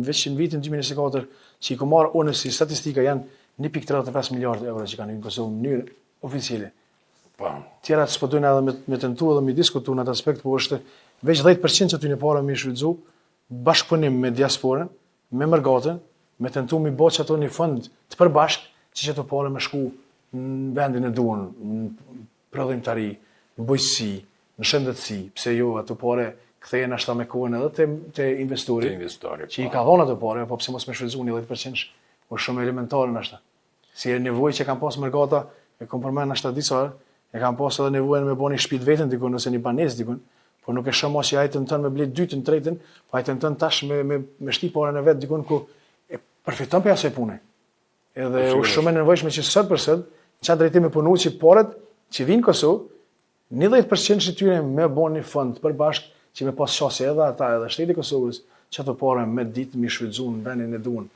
veç në vitin 2024 që i ku marrë unë si statistika janë 1,35 miliardë euro që kanë në Kosovë në mënyrë oficiale. Tjera që s'po dojnë edhe me tentu edhe me diskutu në atë aspekt, po është veç 10% që ty në para me shfrytzu bashkëpunim me diasporën, me mërgatën, me tentu me bo që ato një fond të përbashk që që të pare me shku në vendin e duan, në prodhimtari, në bujqësi, në shëndetësi, pse jo ato pare kthehen ashta me kohën edhe te investori, që i ka dhënë ato pare, po pse mos me shfrytzu një 10%, është shumë elementare ashta. Si e nevojë që kanë pas mërgata, e kom përmend ashta disa, e kanë pas edhe nevojën me bëni shtëpi vetën dikun ose një banesë dikun, por nuk e shoh mos që ai tenton me ble dytën, tretën, po ai tenton tash me shti parën e vet dikun ku e përfiton për asaj pune. Edhe është shumë e nevojshme që sot për sot, çfarë drejtimi punu që parat që vinë Kosovë, 90% që tyre me bën një fond përbashk që me pas qasje edhe ata edhe shteti i Kosovës, që ato parë me ditë mi shfrytzuan në vendin e duan.